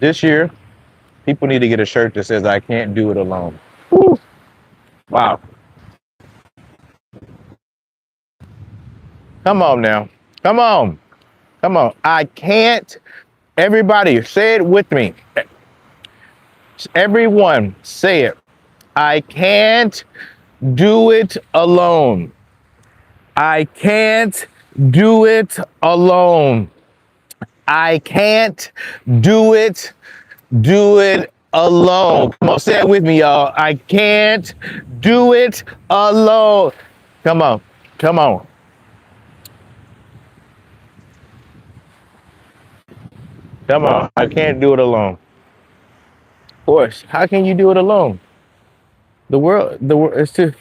This year, people need to get a shirt that says "I can't do it alone." Woo. Wow. Come on now. Come on. Come on. I can't. Everybody, say it with me. Everyone, say it. I can't do it alone. I can't do it alone. I can't do it. Do it alone. Come on, say it with me, y'all. I can't do it alone. Come on. Come on. Come on. I can't do it alone. Of course. How can you do it alone? The world, it's too.